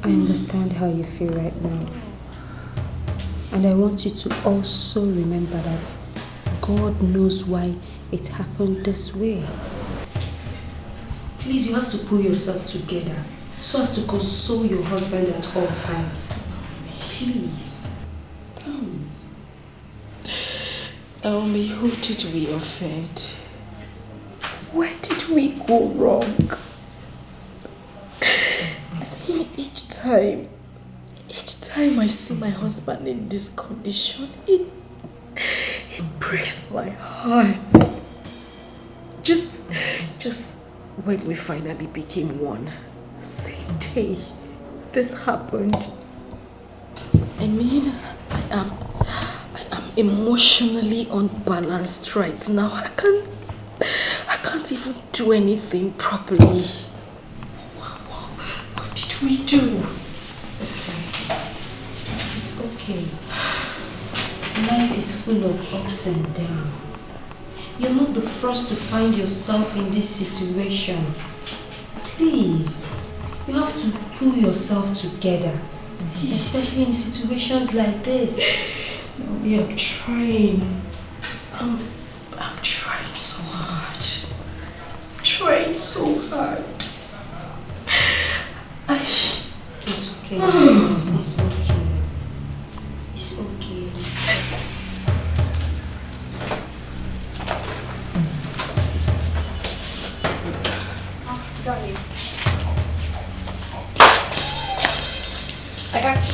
I understand how you feel right now. And I want you to also remember that God knows why it happened this way. Please, you have to pull yourself together so as to console your husband at all times. Please. Please. Naomi, who did we offend? Where did we go wrong? Each time I see my husband in this condition, it breaks my heart. Just when we finally became one, same day this happened. I mean, I am emotionally unbalanced right now. I can't even do anything properly. What did we do? It's okay. Life is full of ups and downs. You're not the first to find yourself in this situation. Please, you have to pull yourself together, especially in situations like this. We are trying. I'm trying so hard. Trying so hard. It's okay. It's okay. It's okay. Got you. I got you.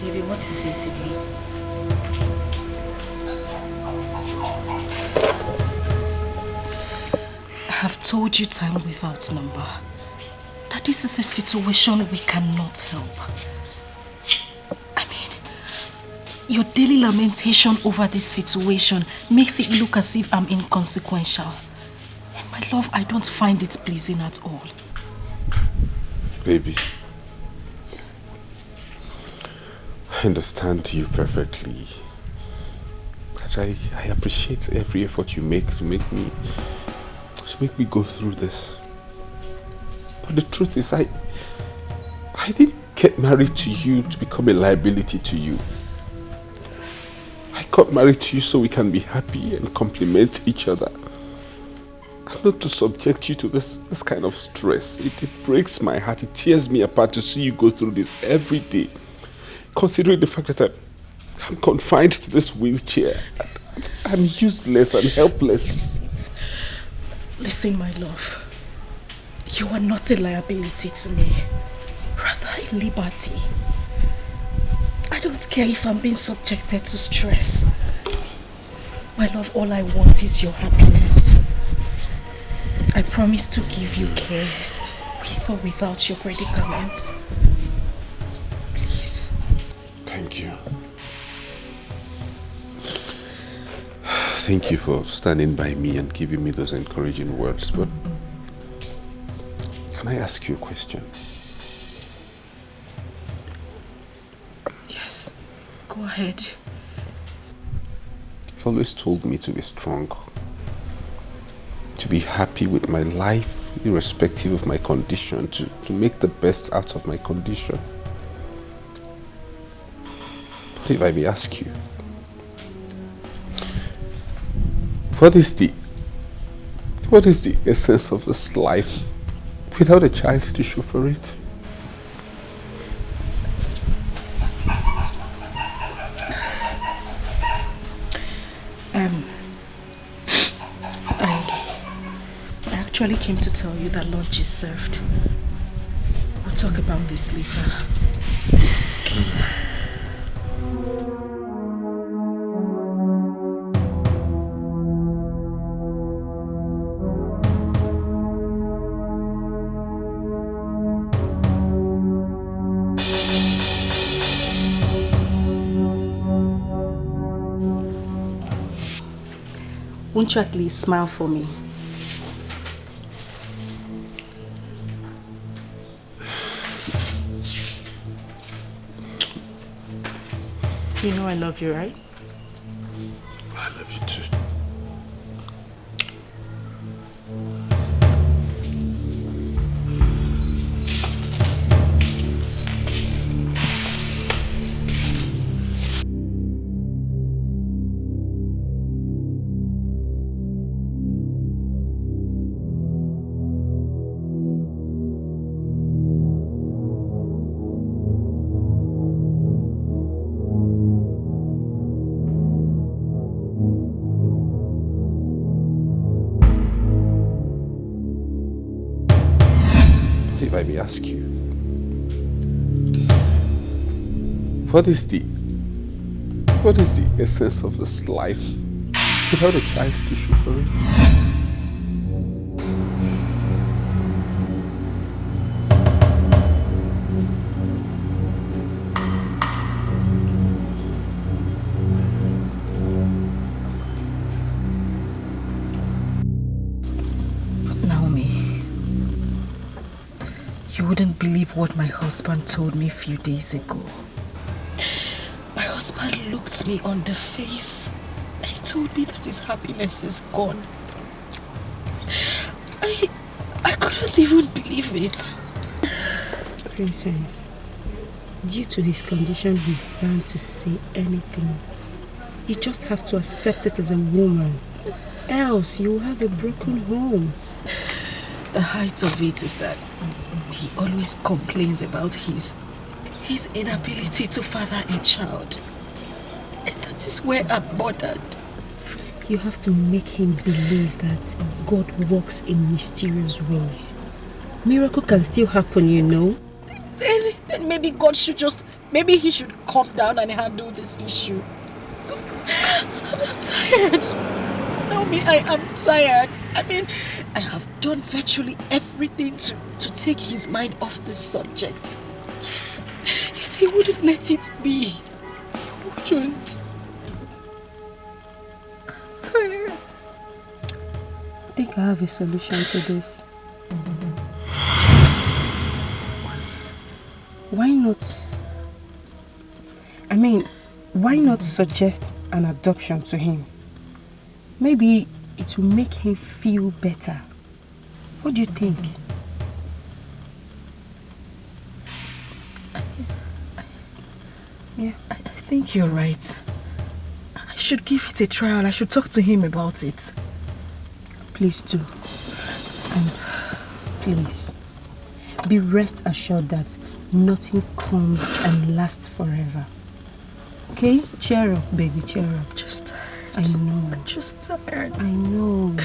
Baby, what is it again? I have told you time without number that this is a situation we cannot help. Your daily lamentation over this situation makes it look as if I'm inconsequential. And my love, I don't find it pleasing at all. Baby, I understand you perfectly. I appreciate every effort you make to make me go through this. But the truth is, I didn't get married to you to become a liability to you. I got married to you so we can be happy and complement each other. I'm not to subject you to this kind of stress. It breaks my heart. It tears me apart to see you go through this every day. Considering the fact that I'm confined to this wheelchair. I'm useless and helpless. Listen, my love. You are not a liability to me. Rather a liberty. I don't care if I'm being subjected to stress. My love, all I want is your happiness. I promise to give you care, with or without your predicament. Please. Thank you. Thank you for standing by me and giving me those encouraging words, but can I ask you a question? Yes, go ahead. You've always told me to be strong, to be happy with my life, irrespective of my condition, to make the best out of my condition. But if I may ask you, what is the essence of this life without a child to show for it? I actually came to tell you that lunch is served. We'll talk about this later. Won't you at least smile for me? You know I love you, right? I love you too. me ask you. What is the essence of this life without a child to show for it? You wouldn't believe what my husband told me a few days ago. My husband looked me on the face and told me that his happiness is gone. I couldn't even believe it. Princess, due to his condition, he's bound to say anything. You just have to accept it as a woman. Else, you will have a broken home. The height of it is that he always complains about his inability to father a child. And that is where I'm bothered. You have to make him believe that God works in mysterious ways. Miracle can still happen, you know. Then maybe God should maybe he should calm down and handle this issue. I'm tired. Naomi, I am tired. I mean, I have done virtually everything to take his mind off this subject. Yet he wouldn't let it be. He wouldn't. I'm tired. I think I have a solution to this. Why not suggest an adoption to him? Maybe it will make him feel better. What do you think? Yeah, I think you're right. I should give it a trial. I should talk to him about it. Please do. And please, be rest assured that nothing comes and lasts forever. Okay? Cheer up, baby, cheer up. Just tired. I know. I'm just tired. I know.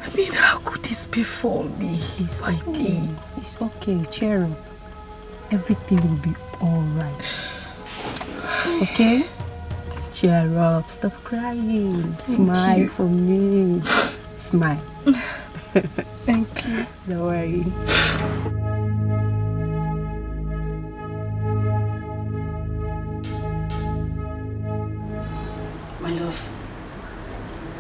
I mean, how could this befall me? It's okay. It's okay. Cheer up. Everything will be alright. Okay? Cheer up. Stop crying. Smile for me. Smile. Thank you. Don't worry. My love,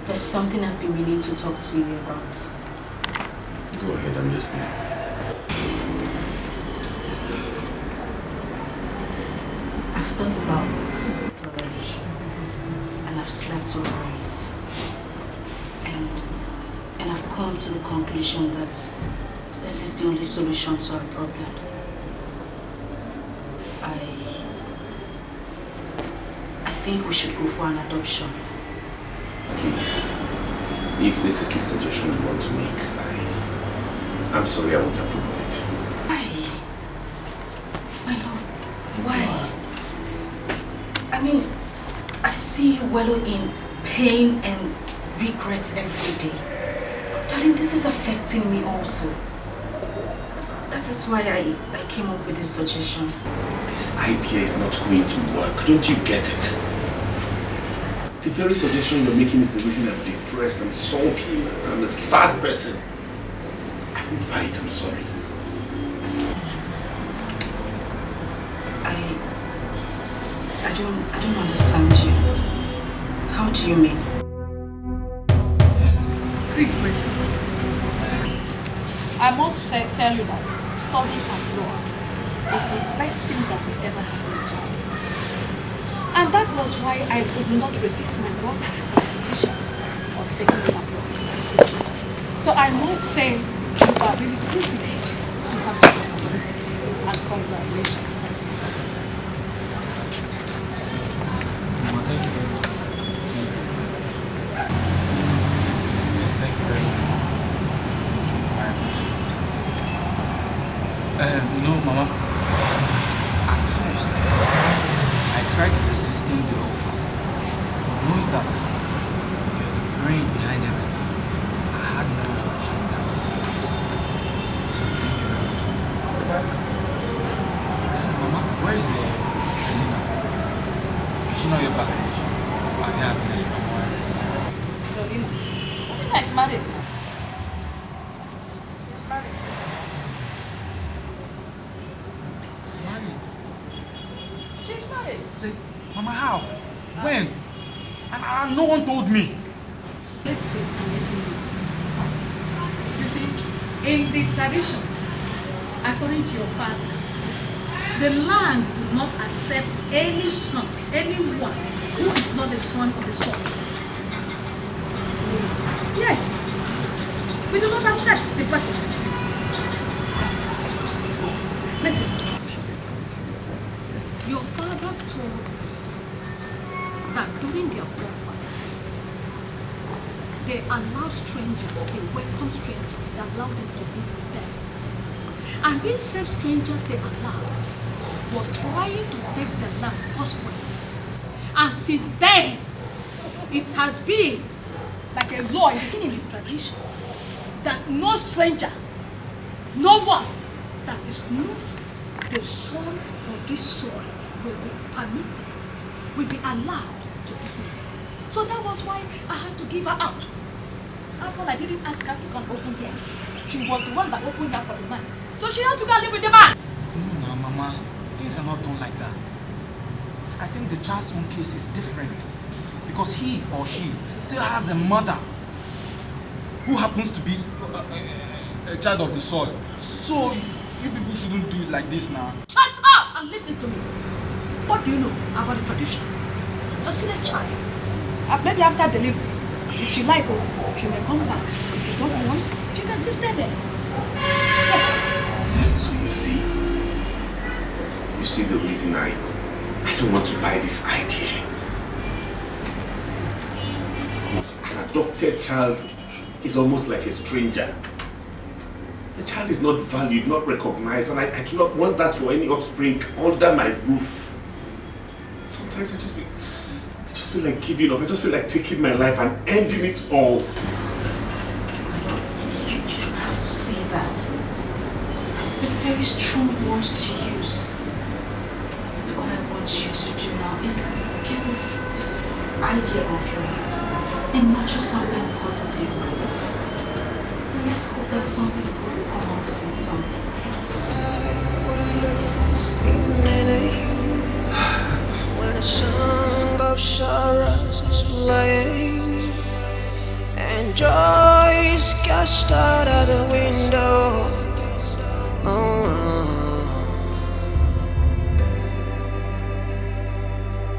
there's something I've been meaning to talk to you about. Go ahead, I'm listening. I've thought about this thoroughly, and I've slept over it. And I've come to the conclusion that this is the only solution to our problems. I think we should go for an adoption. Please, if this is the suggestion you want to make, I'm sorry, I won't approve of it. Why? My lord, why? I mean, I see you wallow in pain and regrets every day. Darling, this is affecting me also. That is why I came up with this suggestion. This idea is not going to work. Don't you get it? The very suggestion you're making is the reason I'm depressed and sulky. I'm a sad person. I won't buy it, I'm sorry. I don't understand you. How do you mean? Please, I must tell you that studying abroad is the best thing that we ever has to. And that was why I could not resist my brother's decision of taking him abroad. So I must say you are really privileged to have to abroad. And congratulations, my son. Thank you very much. I appreciate it. You know, Mama, at first, I tried resisting the offer. Knowing that you're the brain behind everything, I had no option than to say yes. So thank you very much. they have an extra wireless. So, you know, Selena is married now. She's married. Married? She's married. Say, Mama, how? When? And no one told me. Listen and listen. You see, in the tradition, according to your father, the land do not accept any son, anyone who is not the son of the son. Yes, we do not accept the person. Listen, your father told that during their forefathers, they allowed strangers, they welcomed strangers, they allowed them to live with them. And these same strangers they allowed were trying to take the land forcefully. And since then, it has been like a law in the tradition that no stranger, no one that is not the son of this soil will be permitted, will be allowed to be here. So that was why I had to give her out. After all, I didn't ask her to come open here. She was the one that opened her for the man. So she had to go and live with the man. No, Mama. Things are not done like that. I think the child's own case is different. Because he or she still has a mother who happens to be a child of the soil. So you people shouldn't do it like this now. Shut up and listen to me. What do you know about the tradition? You're still a child. Maybe after delivery, if she like, she may come back. If she don't want, she can still stay there. Yes. So you see the reason I don't want to buy this idea. An adopted child is almost like a stranger. The child is not valued, not recognized, and I do not want that for any offspring under my roof. Sometimes I just feel like giving up. I just feel like taking my life and ending it all. You don't have to say that. That is a very strong word to use. All I want you to do now is get this idea off your head and nurture something positive. Let's hope that something good will come out of it someday, please. When a song of sorrows is playing and joy is cast out of the window.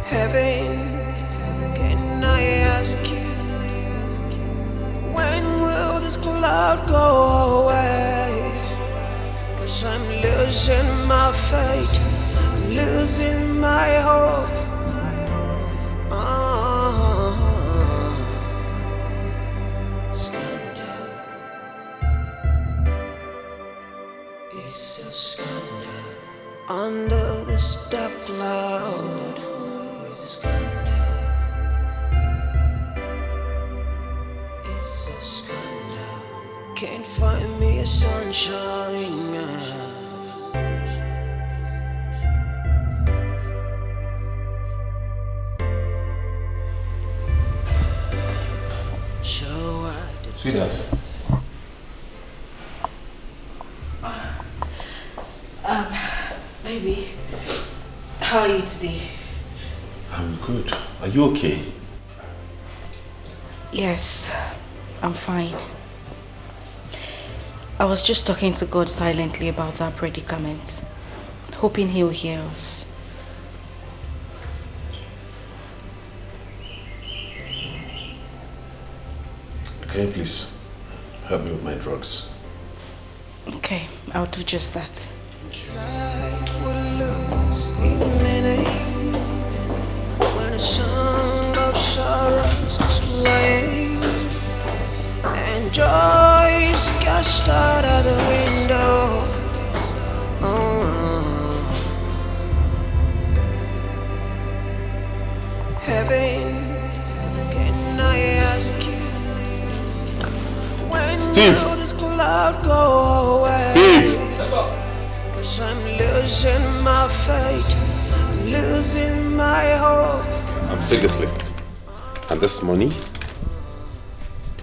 Heaven, can I ask you, when will this cloud go away? 'Cause I'm losing my faith, I'm losing my hope. Scandal, it's a scandal under this dark cloud. It's a scandal, it's a scandal. Can't find me a sunshine. Sweetheart. Baby, how are you today? I'm good. Are you okay? Yes, I'm fine. I was just talking to God silently about our predicament, hoping He'll hear us. Can you please help me with my drugs? Okay, I'll do just that. When a song of sorrows is playing and joy is cast out of the window. Heaven, can I ask you, when will this cloud go away? Steve! That's all. 'Cause I'm losing my faith, I'm losing my hope. Take this list. And this money,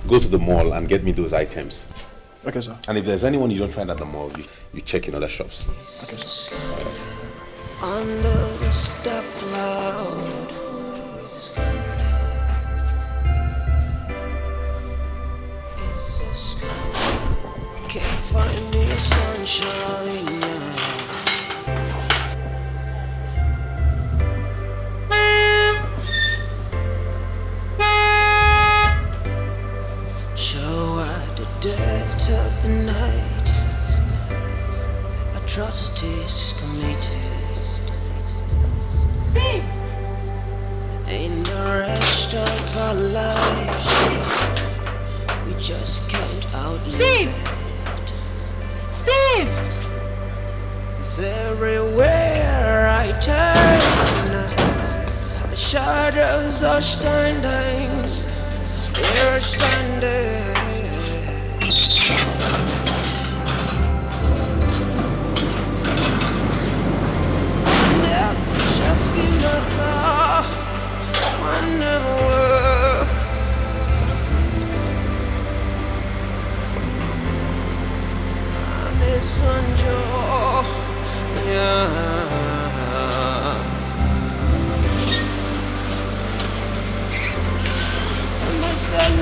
go to the mall and get me those items. Okay, sir. And if there's anyone you don't find at the mall, you check in other shops. Okay, sir. Under this dark cloud, can't find me a sunshine now. So at the depth of the night, atrocities committed. Steve! In the rest of our lives, we just can't outlive Steve! it. Steve! 'Cause everywhere I turn, the shadows are standing. They're standing. Never Shafinaka, never. Sonjo, yeah. My son,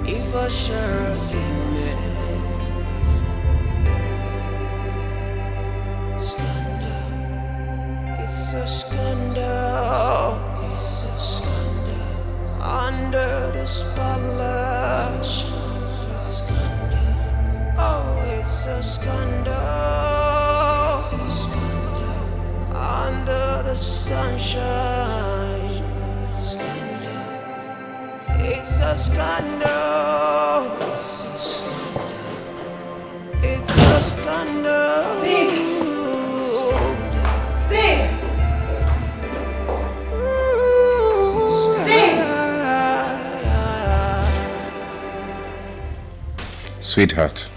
if I share scandal, it's a scandal. It's a scandal. Under the spotlight, it's a scandal. Oh, it's a scandal. It's a scandal. Under the sunshine, scandal. It's a scandal. It's a scandal. It's a scandal. Steve! Steve! Sweetheart,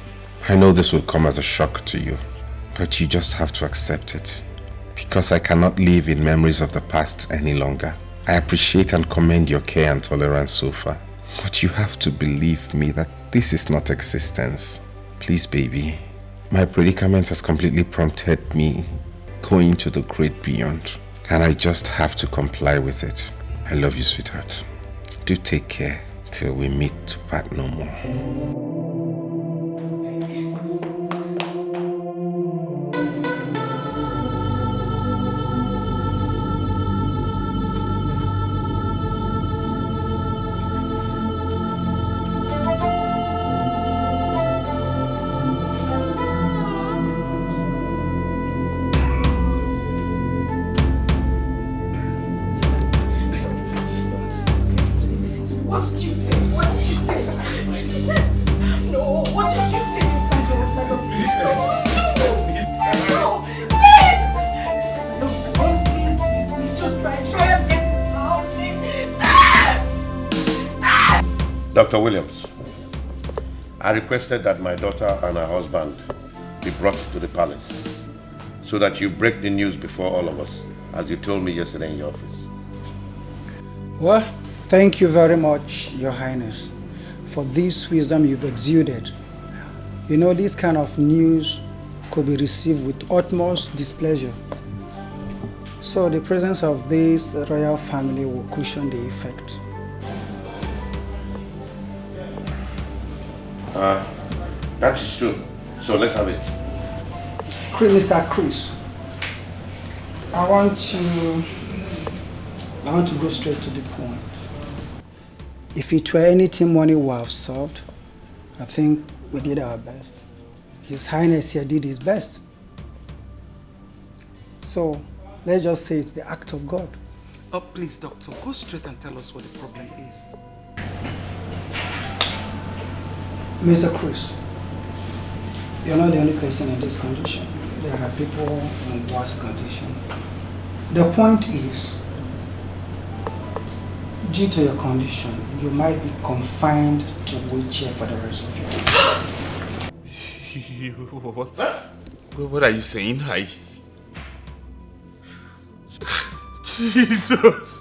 I know this will come as a shock to you, but you just have to accept it. Because I cannot live in memories of the past any longer. I appreciate and commend your care and tolerance so far. But you have to believe me that this is not existence. Please, baby. My predicament has completely prompted me going to the great beyond. And I just have to comply with it. I love you, sweetheart. Do take care till we meet to part no more. Dr. Williams, I requested that my daughter and her husband be brought to the palace so that you break the news before all of us, as you told me yesterday in your office. Well, thank you very much, Your Highness, for this wisdom you've exuded. You know, this kind of news could be received with utmost displeasure. So the presence of this royal family will cushion the effect. That is true. So let's have it. Mr. Chris, I want to go straight to the point. If it were anything money would have solved, I think we did our best. His Highness here did his best. So let's just say it's the act of God. Oh, please, doctor, go straight and tell us what the problem is. Mr. Chris, you're not the only person in this condition. There are people in worse condition. The point is, due to your condition, you might be confined to a wheelchair for the rest of your life. What are you saying? Jesus!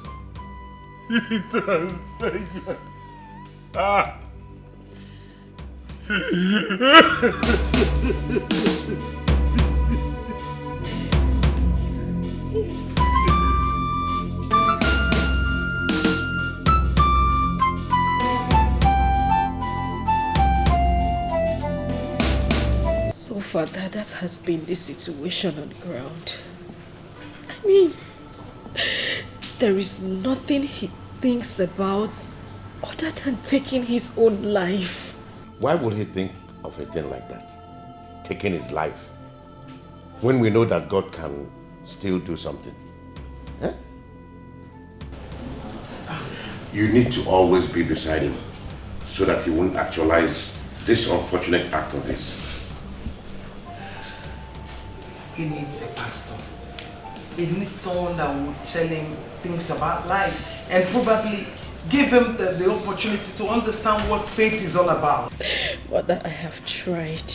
Jesus! Thank you. Ah! So Father, that has been the situation on ground. I mean, there is nothing he thinks about other than taking his own life. Why would he think of a thing like that? Taking his life? When we know that God can still do something. Eh? You need to always be beside him so that he won't actualize this unfortunate act of his. He needs a pastor. He needs someone that will tell him things about life and probably give him the opportunity to understand what faith is all about. Mother, I have tried.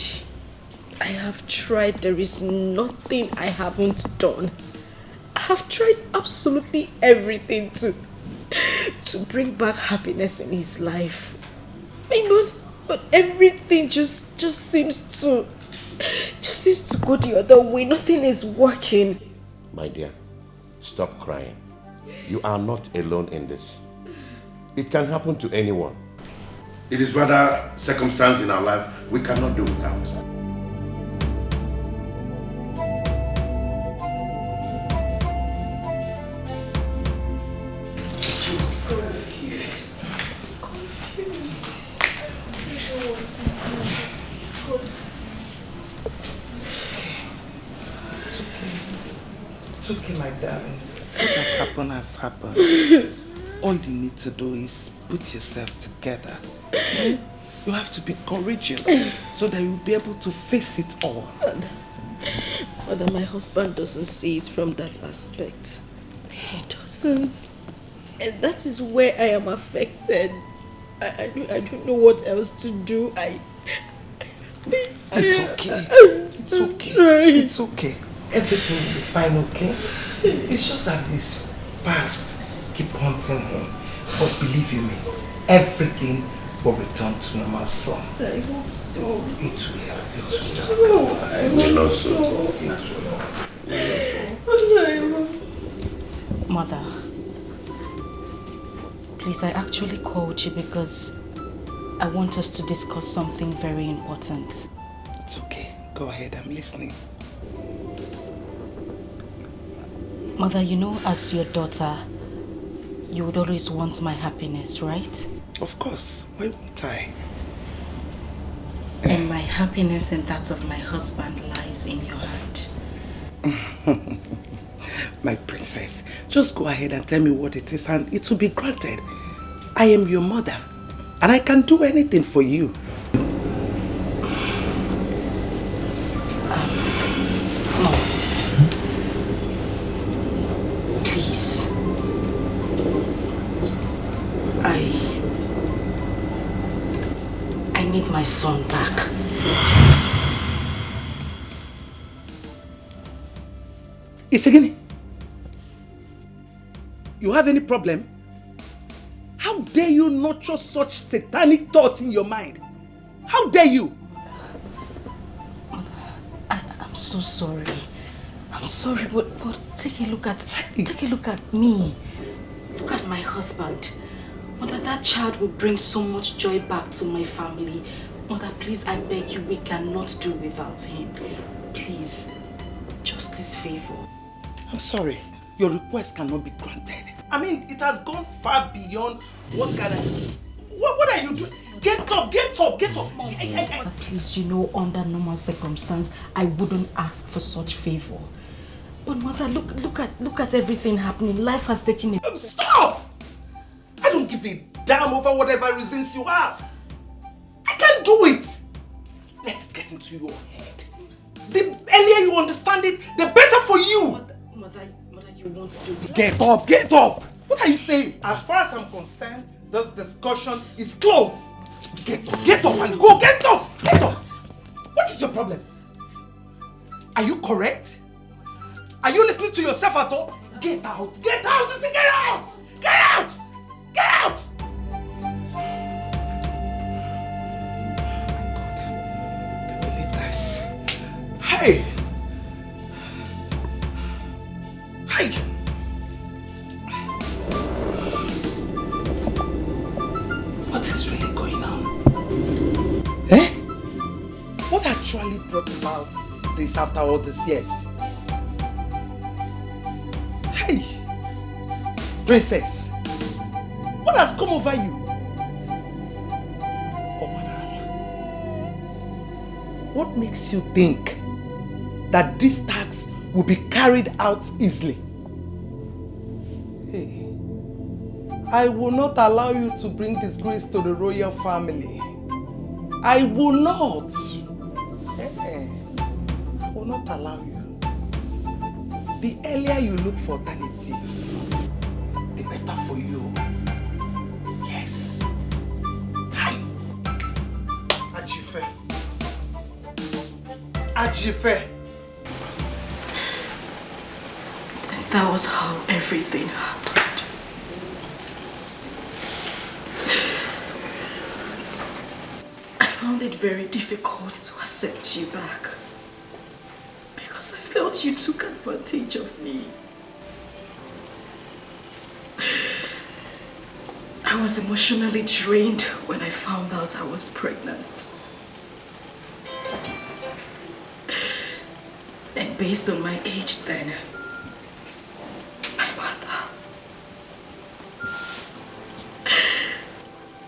I have tried. There is nothing I haven't done. I have tried absolutely everything to bring back happiness in his life. But everything just seems to go the other way. Nothing is working. My dear, stop crying. You are not alone in this. It can happen to anyone. It is rather circumstance in our life we cannot do without. It's okay, my darling. What has happened. All you need to do is put yourself together. You have to be courageous so that you'll be able to face it all. Mother, my husband doesn't see it from that aspect. He doesn't. And that is where I am affected. I don't know what else to do. It's okay. It's okay. It's okay. Everything will be fine, okay? It's just that his past keep haunting him. But believe you me, everything will return to normal soon. I hope so. It will. I will also. Mother, please, I actually called you because I want us to discuss something very important. It's okay. Go ahead, I'm listening. Mother, you know, as your daughter, you would always want my happiness, right? Of course. Why won't I? And my happiness and that of my husband lies in your hand. My princess, just go ahead and tell me what it is and it will be granted. I am your mother and I can do anything for you. No. Please. I need my son back. Isegini, you have any problem? How dare you nurture such satanic thoughts in your mind? How dare you? Mother, I'm so sorry. I'm sorry, but take a look at me. Look at my husband. Mother, that child will bring so much joy back to my family. Mother, please, I beg you, we cannot do without him. Please, just this favor. I'm sorry, your request cannot be granted. I mean, it has gone far beyond what can I... What are you doing? Get up! Mom, please, you know, under normal circumstance, I wouldn't ask for such favor. But Mother, look at everything happening. Life has taken a... Stop! I don't give a damn over whatever reasons you have. I can't do it. Let it get into your head. The earlier you understand it, the better for you. Mother, you won't do this. Get up! What are you saying? As far as I'm concerned, this discussion is closed. Get up and go! Get up! What is your problem? Are you correct? Are you listening to yourself at all? Get out! Get out! Get out! Get out! Get out! Can't believe this. Hey! Hey! What is really going on? Eh? What actually brought about this after all these years? Hey! Princess! What has come over you? Oh, what makes you think that this tax will be carried out easily? Hey, I will not allow you to bring disgrace to the royal family. I will not. I will not allow you. The earlier you look for alternative, the better for you. Yes. Hi. Ajife. Ajife. That was how everything happened. I found it very difficult to accept you back because I felt you took advantage of me. I was emotionally drained when I found out I was pregnant. And based on my age then,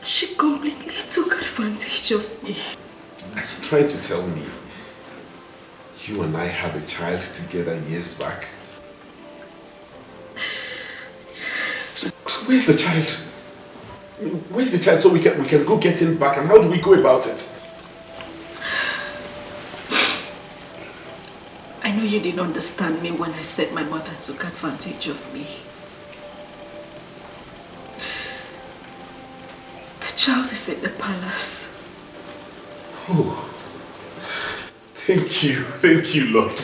she completely took advantage of me. Are you trying to tell me you and I had a child together years back? Yes. So where's the child? Where's the child so we can go get him back, and how do we go about it? I know you didn't understand me when I said my mother took advantage of me. The child is in the palace. Oh, thank you, Lord.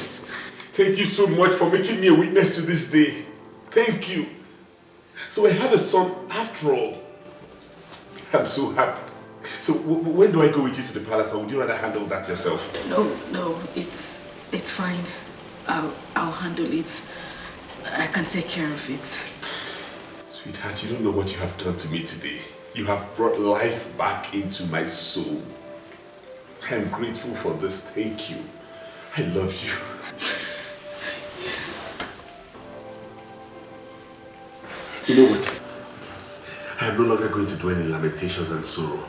Thank you so much for making me a witness to this day. Thank you. So I have a son after all. I'm so happy. So when do I go with you to the palace, or would you rather handle that yourself? No, it's fine. I'll handle it. I can take care of it. Sweetheart, you don't know what you have done to me today. You have brought life back into my soul. I am grateful for this. Thank you. I love you. You know what? I am no longer going to dwell in lamentations and sorrow.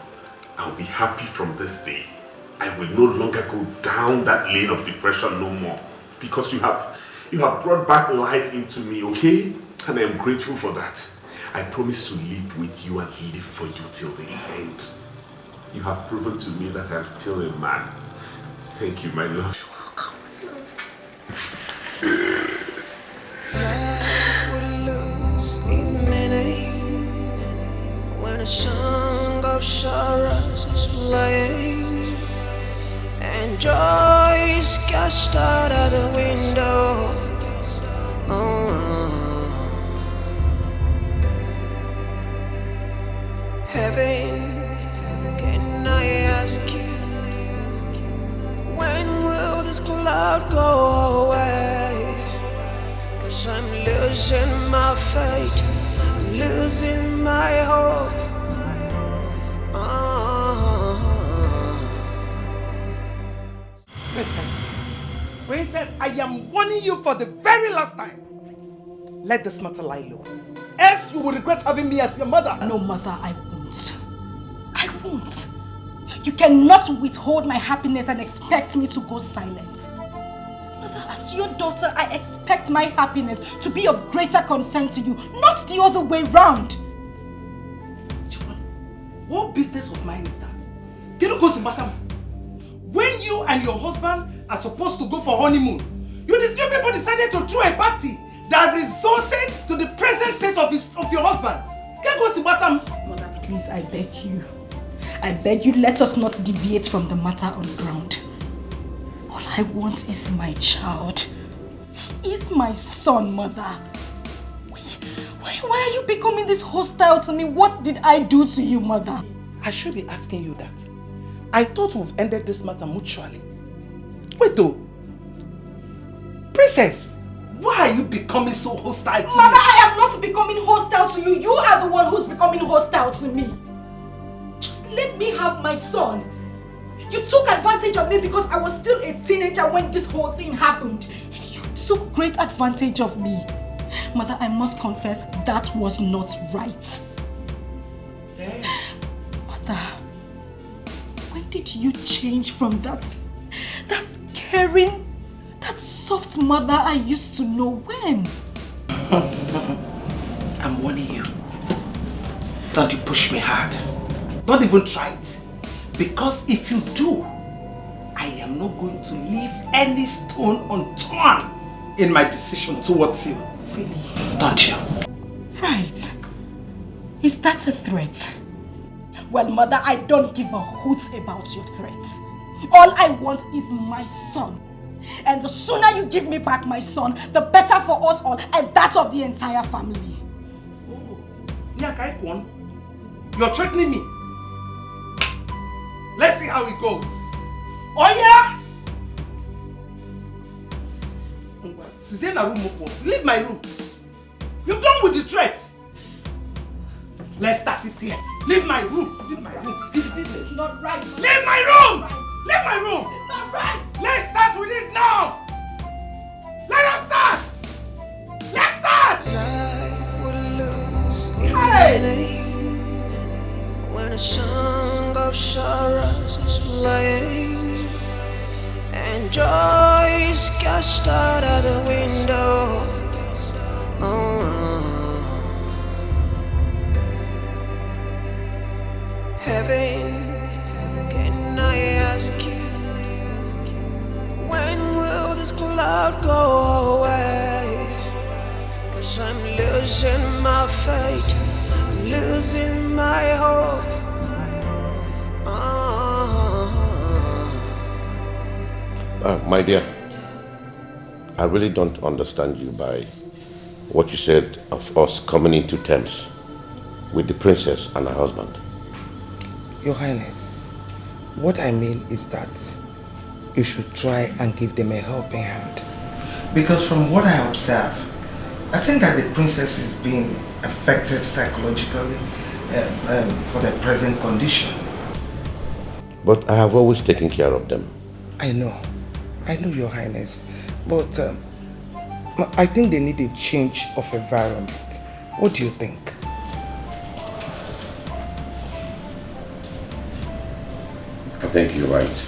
I'll be happy from this day. I will no longer go down that lane of depression no more. Because you have brought back life into me, okay? And I am grateful for that. I promise to live with you and live for you till the end. You have proven to me that I am still a man. Thank you, my love. You're welcome. Life would lose its meaning when a song of sorrows is playing and joy is cast out of the window. Heaven, can I ask you, when will this cloud go away? 'Cause I'm losing my faith, I'm losing my hope. Princess, I am warning you for the very last time. Let this matter lie low. Else you will regret having me as your mother. No, mother, I won't. I won't. You cannot withhold my happiness and expect me to go silent. Mother, as your daughter, I expect my happiness to be of greater concern to you, not the other way round. What business of mine is that? You don't go to Mbasam. When you and your husband are supposed to go for honeymoon, you people decided to throw a party that resulted to the present state of your husband. Can't go to Mbasam. Mother, please, I beg you. I beg you, let us not deviate from the matter on ground. All I want is my child. He is my son, Mother. Why are you becoming this hostile to me? What did I do to you, mother? I should be asking you that. I thought we've ended this matter mutually. Wait though. Princess, why are you becoming so hostile to me? Mother, I am not becoming hostile to you. You are the one who's becoming hostile to me. Just let me have my son. You took advantage of me because I was still a teenager when this whole thing happened. And you took great advantage of me. Mother, I must confess, that was not right. Hey. Mother, when did you change from that caring, that soft mother I used to know? When? I'm warning you. Don't you push me hard. Don't even try it. Because if you do, I am not going to leave any stone unturned in my decision towards you. Really? Don't you? Right. Is that a threat? Well, mother, I don't give a hoot about your threats. All I want is my son. And the sooner you give me back my son, the better for us all and that of the entire family. Oh, you're threatening me. Let's see how it goes. Oh yeah? Leave my room. You're done with the threat. Let's start it here. Leave my room. Leave my room. This is not right. Leave my room. Leave my room. This is not right. Let's start with it now. Let us start. Let's start. Life would lose its Hey. meaning when a song of sorrows is playing and joy is cast out of the window. Heaven, can I ask you, when will this cloud go away? 'Cause I'm losing my faith, I'm losing my hope. My dear, I really don't understand you by what you said of us coming into terms with the princess and her husband. Your Highness, what I mean is that you should try and give them a helping hand. Because from what I observe, I think that the princess is being affected psychologically for the present condition. But I have always taken care of them. I know, Your Highness, but I think they need a change of environment. What do you think? I think you're right.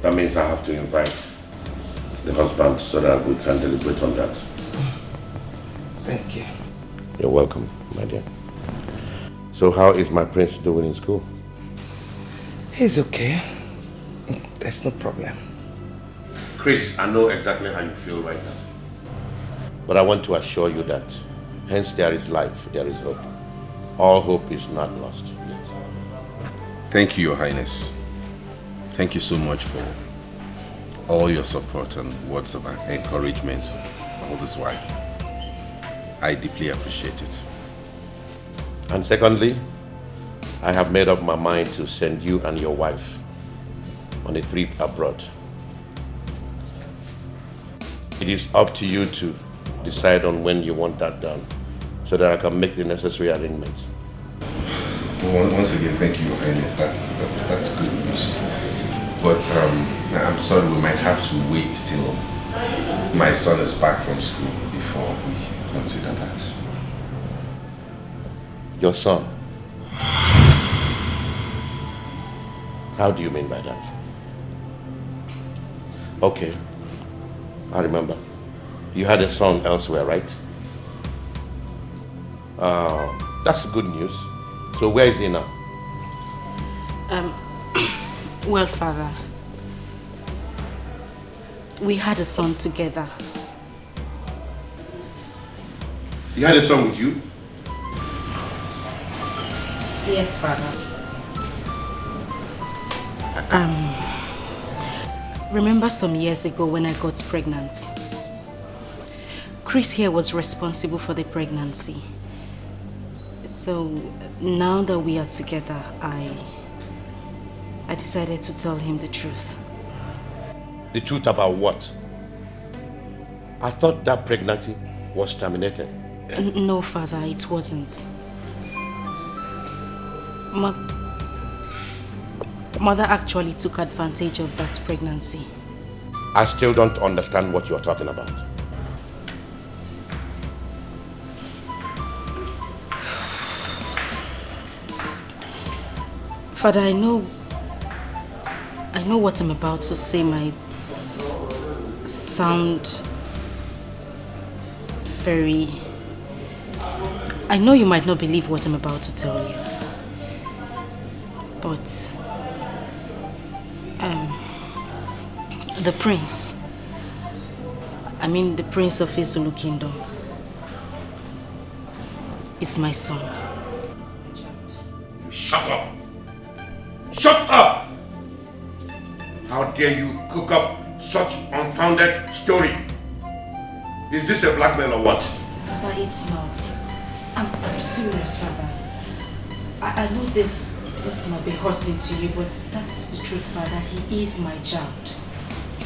That means I have to invite the husband so that we can deliberate on that. Thank you. You're welcome, my dear. So how is my prince doing in school? He's okay. There's no problem. Chris, I know exactly how you feel right now. But I want to assure you that hence there is life, there is hope. All hope is not lost yet. Thank you, Your Highness. Thank you so much for all your support and words of encouragement all this while. I deeply appreciate it. And secondly, I have made up my mind to send you and your wife on a trip abroad. It is up to you to decide on when you want that done so that I can make the necessary arrangements. Well, once again, thank you, Your Highness. That's good news. But I'm sorry, we might have to wait till my son is back from school before we consider that. Your son? How do you mean by that? Okay, I remember. You had a son elsewhere, right? That's good news. So where is he now? Well, Father, we had a son together. You had a son with you? Yes, Father. Remember some years ago when I got pregnant? Chris here was responsible for the pregnancy. So now that we are together, I decided to tell him the truth. The truth about what? I thought that pregnancy was terminated. No, Father, it wasn't. Mother actually took advantage of that pregnancy. I still don't understand what you are talking about. Father, I know what I'm about to say might sound very... I know you might not believe what I'm about to tell you. But... the prince... the prince of Izulu Kingdom is my son. Shut up! Shut up! How dare you cook up such unfounded story? Is this a blackmail or what? Father, it's not. I'm serious, Father. I know this might be hurting to you, but that's the truth, Father. He is my child.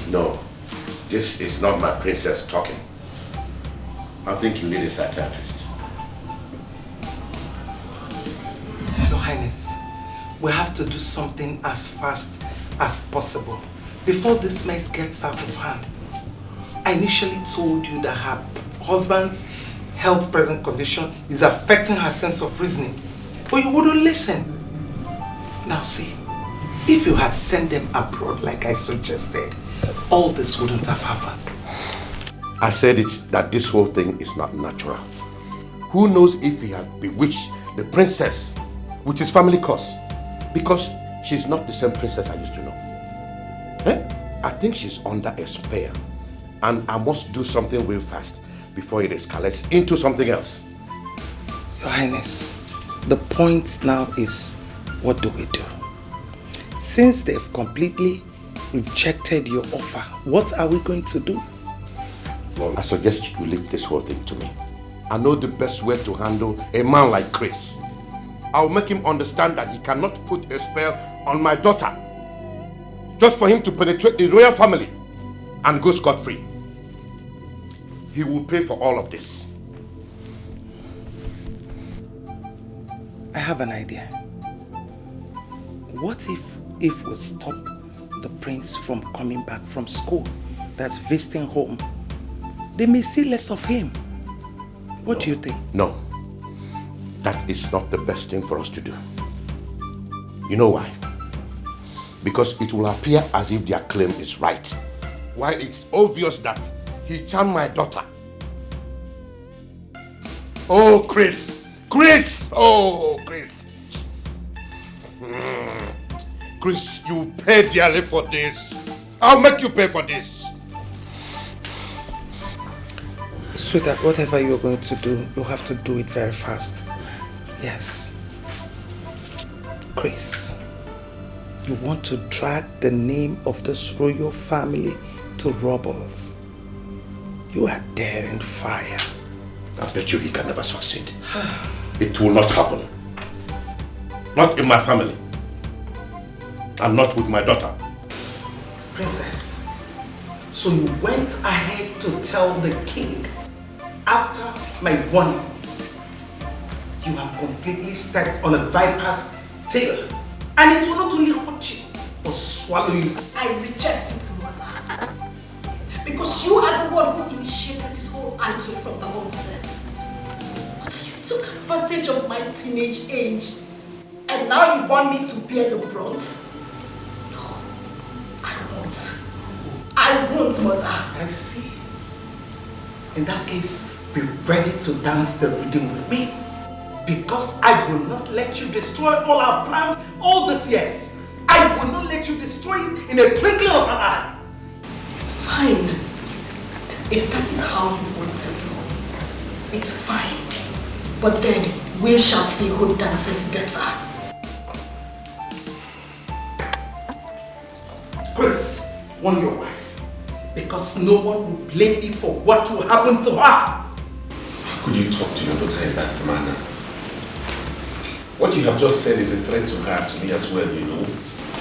No, this is not my princess talking. I think you need a psychiatrist. Your Highness, we have to do something as fast as possible before this mess gets out of hand. I initially told you that her husband's health present condition is affecting her sense of reasoning, but you wouldn't listen. Now see, if you had sent them abroad like I suggested, all this wouldn't have happened. I said that this whole thing is not natural. Who knows if he had bewitched the princess with his family curse? Because she's not the same princess I used to know. I think she's under a spell, and I must do something real fast before it escalates into something else. Your Highness, the point now is, what do we do? Since they've completely rejected your offer, what are we going to do? Well, I suggest you leave this whole thing to me. I know the best way to handle a man like Chris. I'll make him understand that he cannot put a spell on my daughter just for him to penetrate the royal family and go scot-free. He will pay for all of this. I have an idea. What if we stop the prince from coming back from school, that's visiting home? They may see less of him. What do you think? No, that is not the best thing for us to do. You know why? Because it will appear as if their claim is right, while it's obvious that he charmed my daughter. Oh, Chris! Chris! Oh, Chris! Chris, you pay dearly for this. I'll make you pay for this. Sweetheart, whatever you're going to do, you'll have to do it very fast. Yes. Chris, you want to drag the name of this royal family to rubbles. You are daring fire. I bet you he can never succeed. It will not happen. Not in my family. And not with my daughter. Princess, so you went ahead to tell the king after my warnings. You have completely stepped on a viper's tail. And it will not only hurt you, but swallow you. I reject it, Mother. Because you are the one who initiated this whole idea from the onset. Mother, you took advantage of my teenage age. And now you want me to bear the brunt? No, I won't. I won't, Mother. I see. In that case, be ready to dance the rhythm with me. Because I will not let you destroy all I've planned all these years. I will not let you destroy it in a twinkling of an eye. Fine. If that is how you want it, it's fine. But then we shall see who dances better. Chris, warn your wife. because no one will blame me for what will happen to her. How could you talk to your daughter in that manner? What you have just said is a threat to her, to me as well, you know.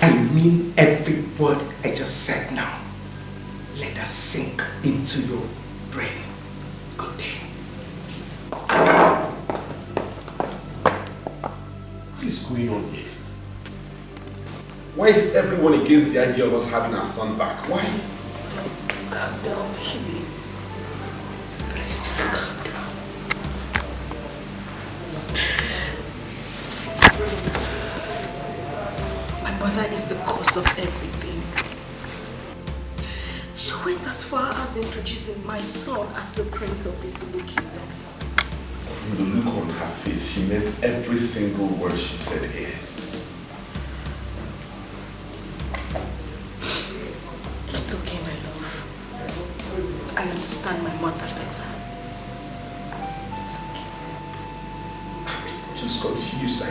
I mean every word I just said now. Let that sink into your brain. Good day. What is going on here? Why is everyone against the idea of us having our son back? Why? Calm down, baby. Please just calm down. My mother is the cause of everything. She went as far as introducing my son as the prince of his kingdom. From the look on her face, she meant every single word she said here. It's okay, my love. I understand my mother better. It's okay. I'm just confused. I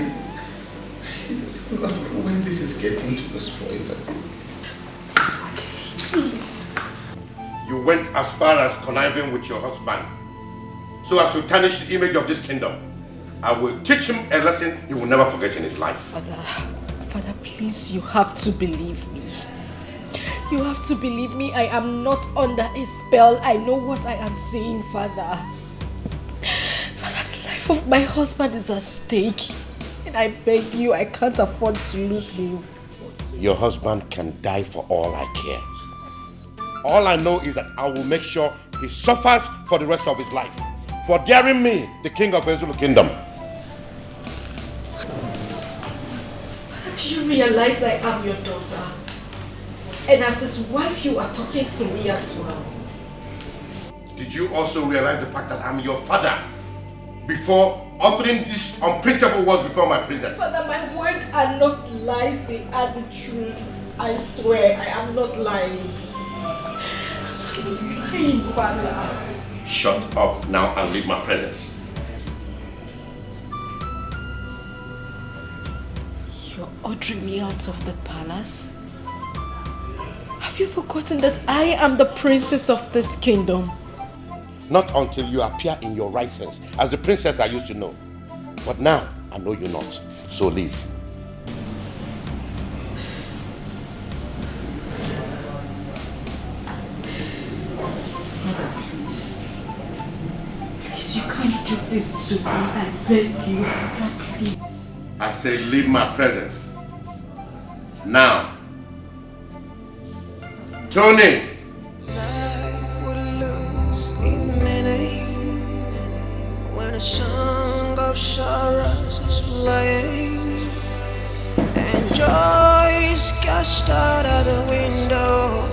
don't know when this is getting to this point. It's okay. Please. You went as far as conniving with your husband so as to tarnish the image of this kingdom. I will teach him a lesson he will never forget in his life. Father, please, you have to believe me. You have to believe me. I am not under a spell. I know what I am saying, Father. Father, the life of my husband is at stake. And I beg you, I can't afford to lose him. Your husband can die for all I care. All I know is that I will make sure he suffers for the rest of his life for daring me, the king of the Zulu kingdom. Do you realize I am your daughter? And as his wife, you are talking to me as well. Did you also realize the fact that I'm your father before uttering these unprintable words before my princess? Father, my words are not lies, they are the truth. I swear, I am not lying. I'm not lying, Father. Shut up now and leave my presence. You're ordering me out of the palace? Have you forgotten that I am the princess of this kingdom? Not until you appear in your right sense as the princess I used to know. But now, I know you not. So leave. Mother, please. Please, you can't do this to me. I beg you, Father, please. I say leave my presence. Now. Tony! Life would lose its meaning when a song of sorrows is playing and joy is cast out of the window.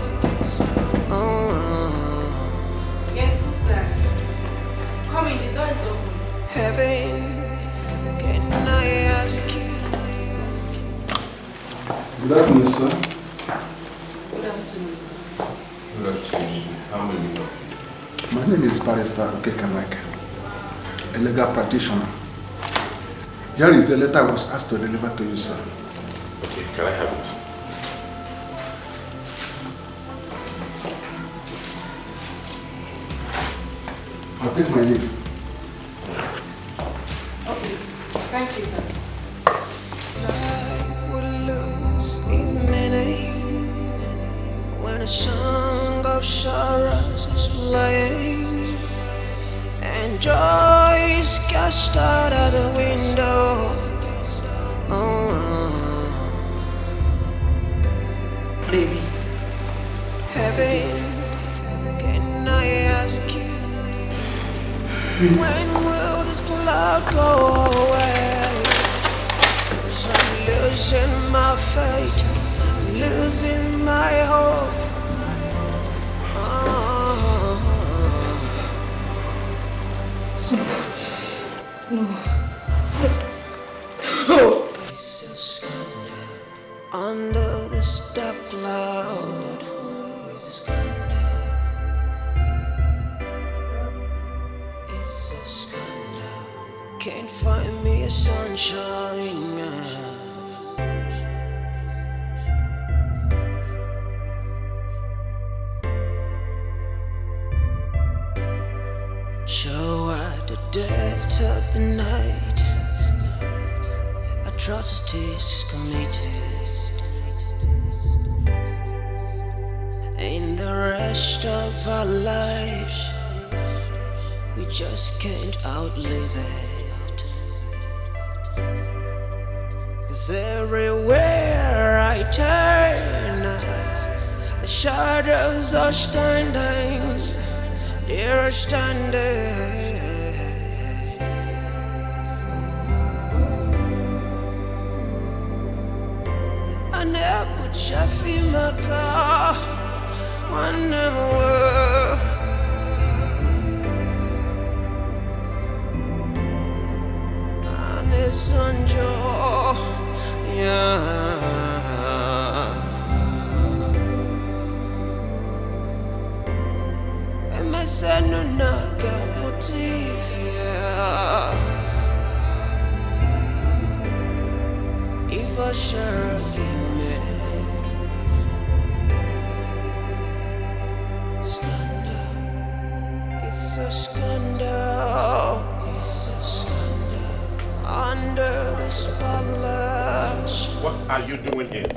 Yes, who's there? Come in, the door is open. Heaven, can I ask you? Good afternoon, sir. Good afternoon, sir. Good afternoon. How may we help you? My name is Barrister Okoli, a legal practitioner. Here is the letter I was asked to deliver to you, sir. Okay, can I have it? I'll take my leave. Okay, thank you, sir. Life would lose its meaning when a song of sorrows is playing and joy is cast out of the window. Baby, Heaven, can I ask you, when will this cloud go away? 'Cause I'm losing my faith, I'm losing my hope. No. Under this dark cloud, can't find me a sunshine. Show at the dead of the night, atrocities committed. In the rest of our lives, we just can't outlive it. 'Cause everywhere I turn, the shadows are standing, they're standing. I never Shafi Maka, one never. And it's on joy, yeah. Emesenu naga motivia. If I share me, scandal, it's a scandal, it's a scandal under the spotlight. What are you doing here?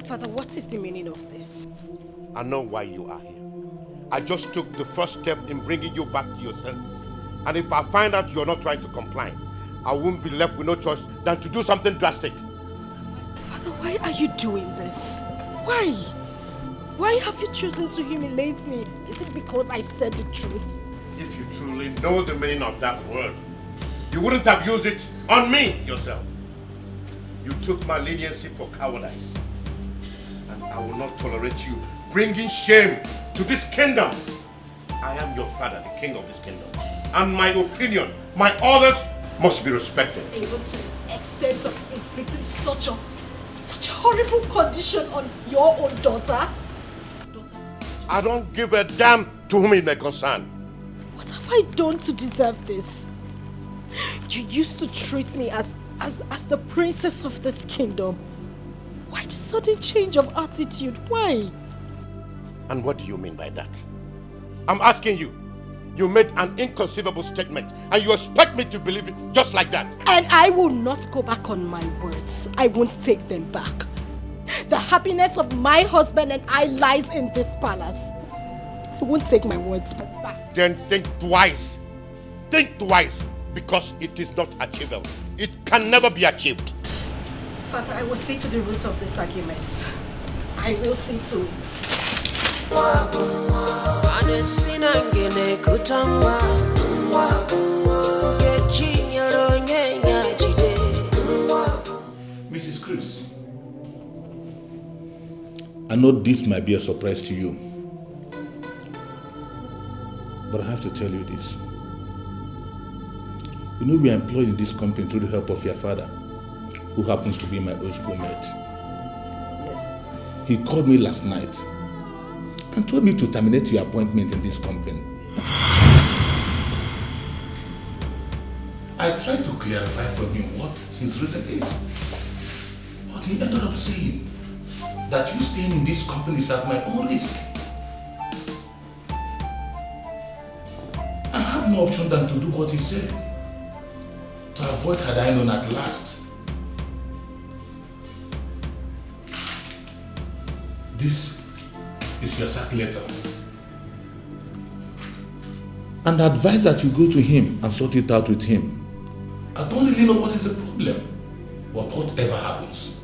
Father, what is the meaning of this? I know why you are here. I just took the first step in bringing you back to your senses. And if I find out you're not trying to comply, I won't be left with no choice than to do something drastic. Father, why are you doing this? Why? Why have you chosen to humiliate me? Is it because I said the truth? If you truly know the meaning of that word, you wouldn't have used it on me yourself. You took my leniency for cowardice. And I will not tolerate you bringing shame to this kingdom. I am your father, the king of this kingdom. And my opinion, my orders must be respected. Even to the extent of inflicting such a horrible condition on your own daughter? I don't give a damn to whom it may concern. What have I done to deserve this? You used to treat me as the princess of this kingdom. Why the sudden change of attitude? Why? And what do you mean by that? I'm asking you. You made an inconceivable statement and you expect me to believe it just like that. And I will not go back on my words. I won't take them back. The happiness of my husband and I lies in this palace. I won't take my words back. Then think twice. Think twice, because it is not achievable. It can never be achieved. Father, I will see to the root of this argument. I will see to it. Mrs. Chris, I know this might be a surprise to you, but I have to tell you this. You know we are employed in this company through the help of your father, who happens to be my old schoolmate. Yes. He called me last night and told me to terminate your appointment in this company. I tried to clarify from him what his reason is, but he ended up saying that you staying in this company is at my own risk. I have no option than to do what he said, to avoid had I known at last. This is your sack letter. And I advise that you go to him and sort it out with him. I don't really know what is the problem, but whatever happens,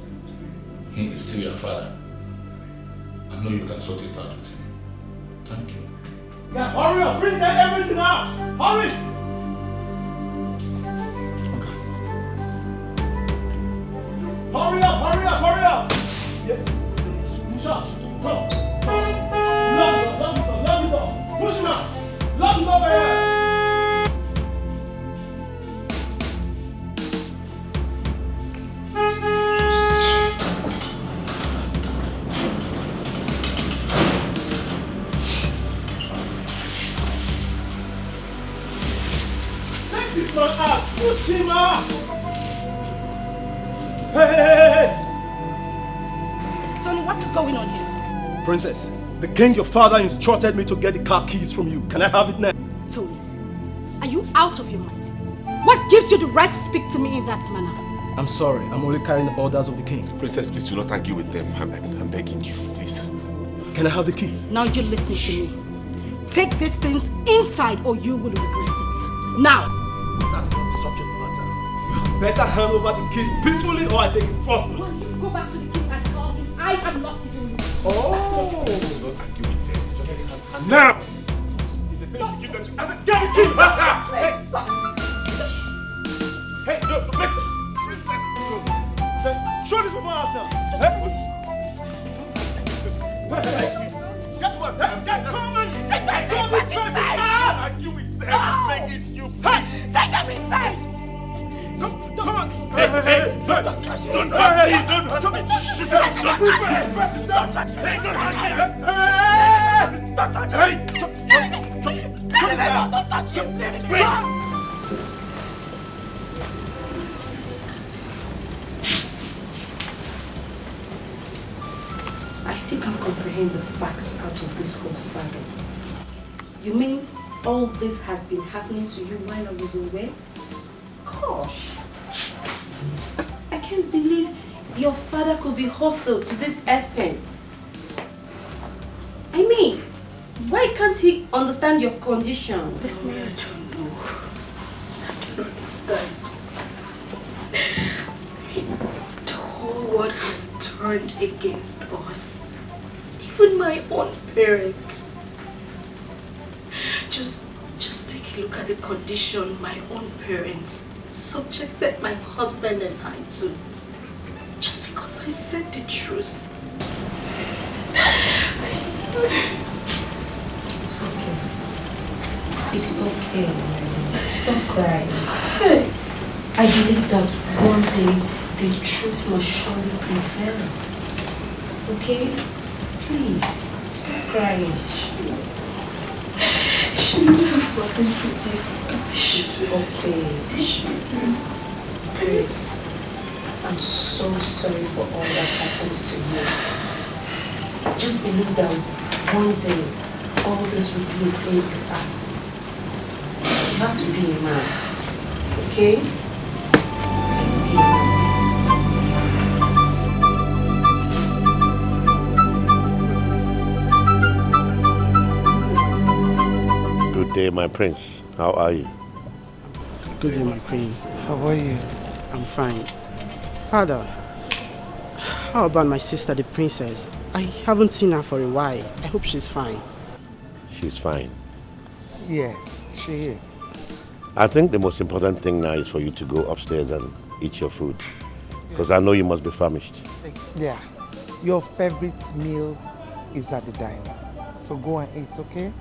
he is still your father. I know you can sort it out with him. Thank you. Yeah, hurry up! Bring everything out! Hurry! Okay. Hurry up! Hurry up! Hurry up! Yes. Shut. Come. Lock the door. Push him out. Lock the door by hand. Take this man out. Push him out. Hey! Tony, what is going on here? Princess, the king, your father, instructed me to get the car keys from you. Can I have it now? Tony, Are you out of your mind? What gives you the right to speak to me in that manner? I'm sorry. I'm only carrying the orders of the king. Princess, please do not argue with them. I'm begging you, please. Can I have the keys? Now you listen to me. Take these things inside or you will regret it. Now! That is not the subject matter. You better hand over the keys peacefully or I take it forcefully. Well, you go back to the king and tell him I am not giving you. Oh! Do not argue with them. Just hand now! If they finish, you give them to me. I said, get the keys! Hey! Hey, no, wait! Show this before after! Hey! Get to us! Get, come on! Take them inside! Argue with them! I'm begging you! Hey! Take them inside! Come on! Hey! Don't touch me! Don't touch me! Don't touch me! Don't touch me! Don't touch me! I still can't comprehend the facts out of this whole saga. You mean all this has been happening to you while I was away? Gosh! I can't believe your father could be hostile to this extent. I mean, why can't he understand your condition? This man, I don't know. I don't understand. The whole world has turned against us. Even my own parents. Just take a look at the condition my own parents subjected my husband and I to. Just because I said the truth. It's okay. It's okay. Stop crying. I believe that one day the truth must surely prevail. Okay? Please, stop crying. I shouldn't have gotten to this. It's okay. Grace, I'm so sorry for all that happens to you. Just believe that one day all this will be a thing in the past. You have to be a man. Okay? Please be a man. Good day, my prince. How are you? Good day, my queen. How are you? I'm fine. Father, how about my sister, the princess? I haven't seen her for a while. I hope she's fine. She's fine. Yes, she is. I think the most important thing now is for you to go upstairs and eat your food. Because I know you must be famished. Yeah. Your favorite meal is at the diner. So go and eat, okay?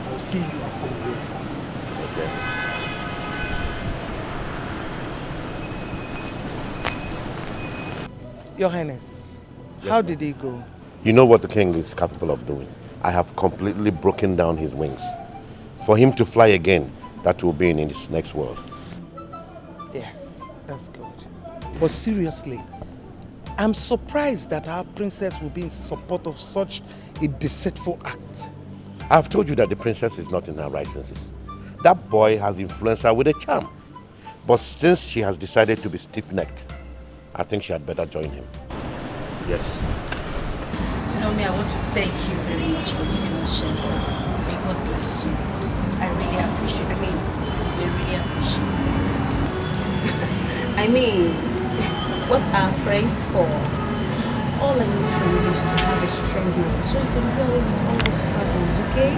I'll see you after the break. Okay. Your Highness, how did he go? You know what the king is capable of doing. I have completely broken down his wings. For him to fly again, that will be in his next world. Yes, that's good. But seriously, I'm surprised that our princess will be in support of such a deceitful act. I've told you that the princess is not in her right senses. That boy has influenced her with a charm. But since she has decided to be stiff-necked, I think she had better join him. Yes. Naomi, I want to thank you very much for giving us shelter. May God bless you. I really appreciate it. We really appreciate it. What are friends for? All I need from you is to have a strong mind so you can do away with all these problems, okay?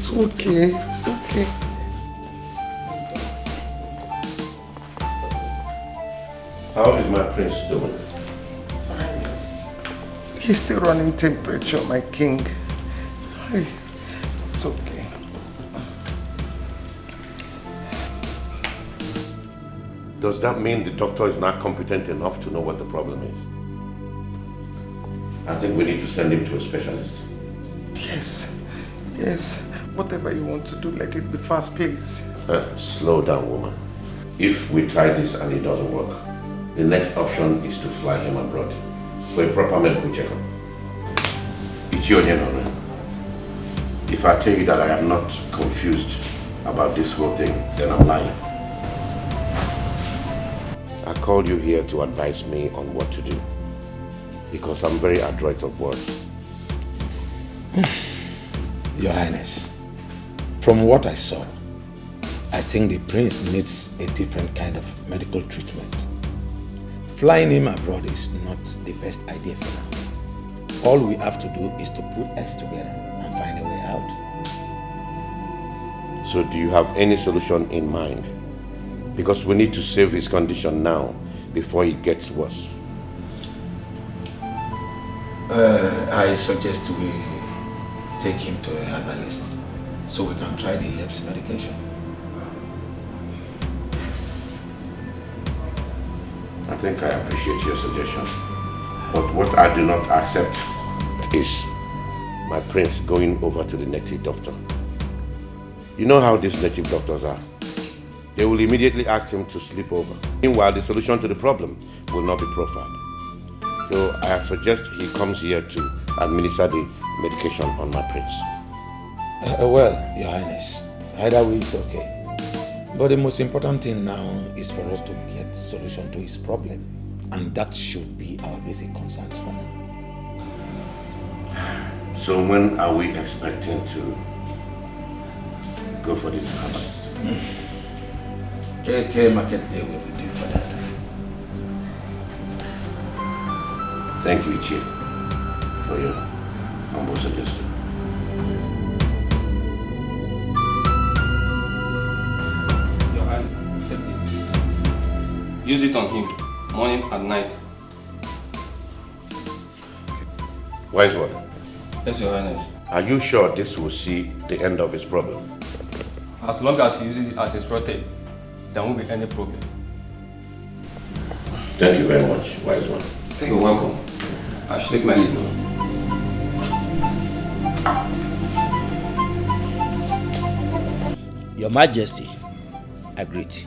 It's okay. It's okay. How is my prince doing? He's still running temperature, my king. It's okay. Does that mean the doctor is not competent enough to know what the problem is? I think we need to send him to a specialist. Yes. Yes. Whatever you want to do, let it be fast paced. Slow down, woman. If we try this and it doesn't work, the next option is to fly him abroad for a proper medical checkup. It's your honor. If I tell you that I am not confused about this whole thing, then I'm lying. I called you here to advise me on what to do, because I'm very adroit of words. Your Highness, from what I saw, I think the prince needs a different kind of medical treatment. Flying him abroad is not the best idea for now. All we have to do is to put heads together and find a way out. So do you have any solution in mind? Because we need to save his condition now before it gets worse. I suggest we take him to a herbalist so we can try the herbs medication. I think I appreciate your suggestion. But what I do not accept is my prince going over to the native doctor. You know how these native doctors are. They will immediately ask him to sleep over. Meanwhile, the solution to the problem will not be profiled. So I suggest he comes here to administer the medication on my prince. Well, Your Highness, either way is okay. But the most important thing now is for us to get solution to his problem. And that should be our basic concerns for now. So when are we expecting to go for this herbalist? AK Market Day will be due for that. Thank you, Ichie, for your humble suggestion. Your hand, take this. Use it on him, morning and night. Wise one. Yes, Your Highness. Are you sure this will see the end of his problem? As long as he uses it as instructed, there won't be any problem. Thank you very much, wise one. You're welcome. I should take my leave now. Your Majesty, I greet.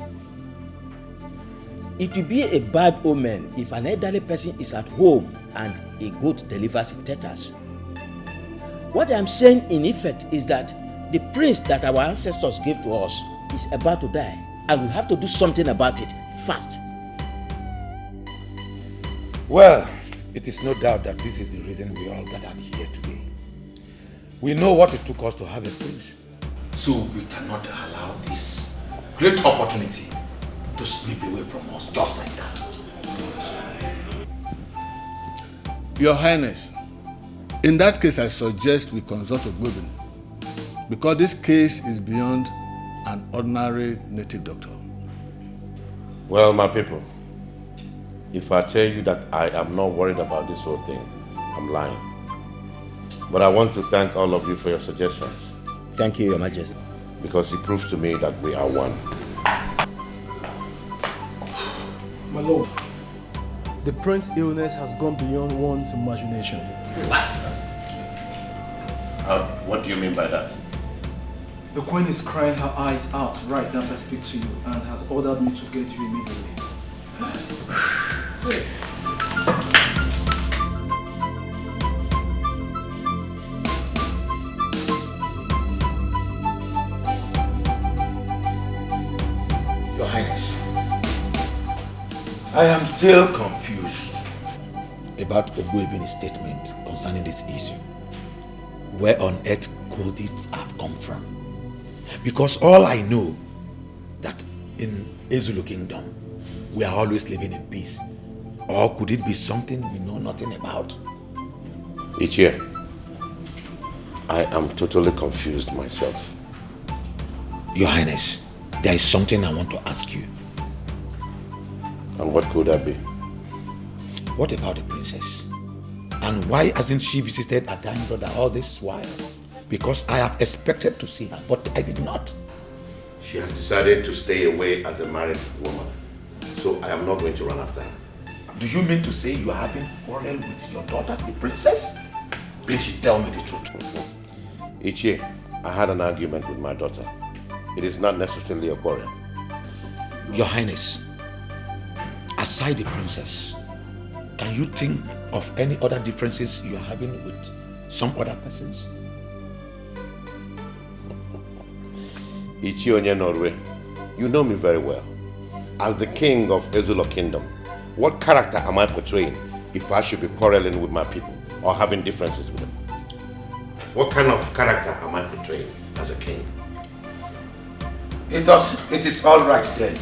It will be a bad omen if an elderly person is at home and a goat delivers in tatters. What I am saying in effect is that the prince that our ancestors gave to us is about to die, and we have to do something about it fast. Well, it is no doubt that this is the reason we all gathered here today. We know what it took us to have a prince. So we cannot allow this great opportunity to slip away from us just like that. Your Highness, in that case I suggest we consult Odom, because this case is beyond an ordinary native doctor. Well, my people, if I tell you that I am not worried about this whole thing, I'm lying. But I want to thank all of you for your suggestions. Thank you, Your Majesty. Because it proves to me that we are one. My lord, the prince's illness has gone beyond one's imagination. What? What do you mean by that? The queen is crying her eyes out right as I speak to you and has ordered me to get you immediately. Your Highness, I am still confused about Ogbuebi's statement concerning this issue. Where on earth could it have come from? Because all I know that in Ezulu Kingdom, we are always living in peace. Or could it be something we know nothing about? Ichie, I am totally confused myself. Your Highness, there is something I want to ask you. And what could that be? What about the princess? And why hasn't she visited her dying brother all this while? Because I have expected to see her, but I did not. She has decided to stay away as a married woman. So I am not going to run after her. Do you mean to say you are having quarrel with your daughter, the princess? Please tell me the truth. Each year, I had an argument with my daughter. It is not necessarily a quarrel. Your Highness, aside the princess, can you think of any other differences you are having with some other persons? Ichi Onye Norway, you know me very well. As the king of Ezulo Kingdom, what character am I portraying if I should be quarreling with my people or having differences with them? What kind of character am I portraying as a king? It is all right then.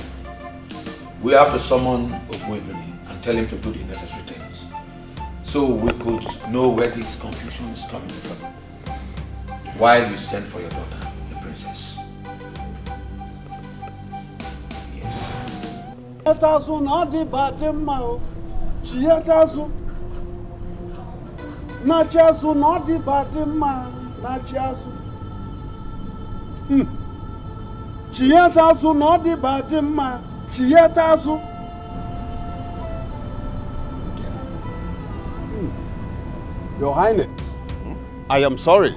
We have to summon Ogwebini and tell him to do the necessary things, so we could know where this confusion is coming from, while you send for your daughter, the princess. Yes. Your Highness, I am sorry.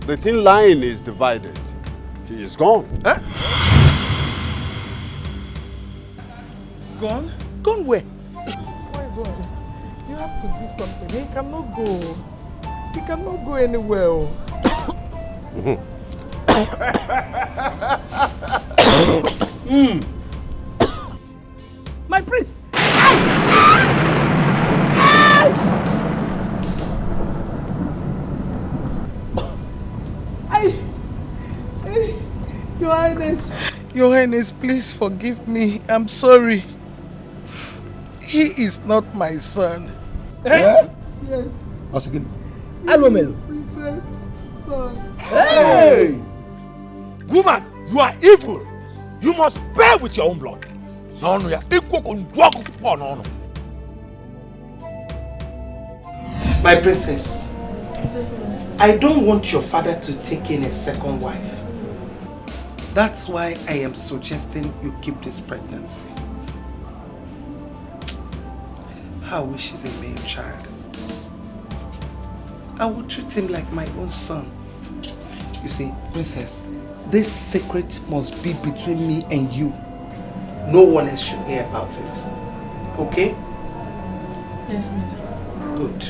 The thin line is divided. He is gone. Huh? Gone? Gone where? Why gone? You have to do something. He cannot go. He cannot go anywhere. My prince! Your Highness. Your Highness, please forgive me. I'm sorry. He is not my son. Eh? Yes. Once again. Alomelo. Princess son. Hey! Woman, you are evil. You must bear with your own blood. No, no, yeah. My princess, I don't want your father to take in a second wife. That's why I am suggesting you keep this pregnancy. I wish he's a male child. I will treat him like my own son. You see, princess, this secret must be between me and you. No one else should hear about it. Okay? Yes, ma'am. Good.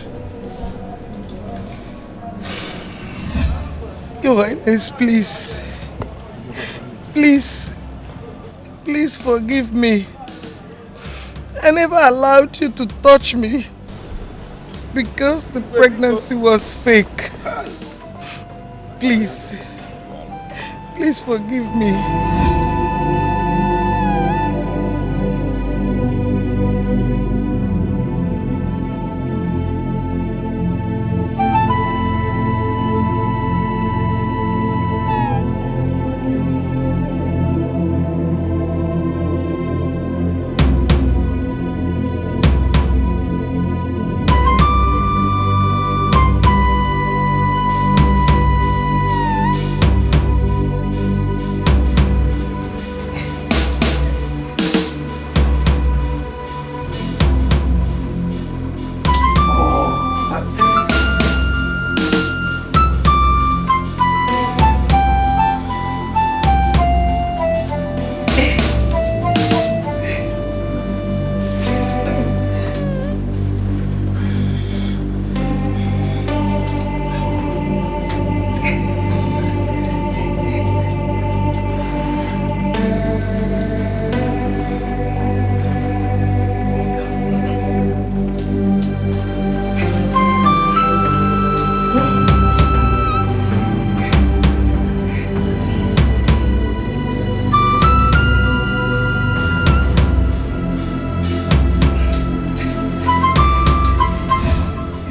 Your Highness, please. Please. Please forgive me. I never allowed you to touch me because the pregnancy was fake. Please. Please forgive me.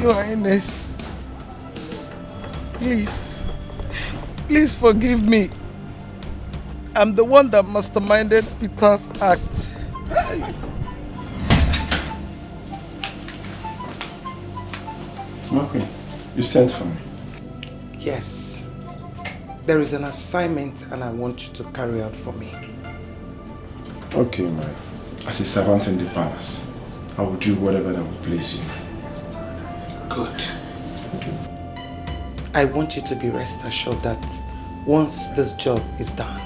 Your Highness, please. Please forgive me. I'm the one that masterminded Peter's act. My queen, you sent for me. Yes. There is an assignment and I want you to carry out for me. Okay, as a servant in the palace, I will do whatever that will please you. Good. I want you to be rest assured that once this job is done,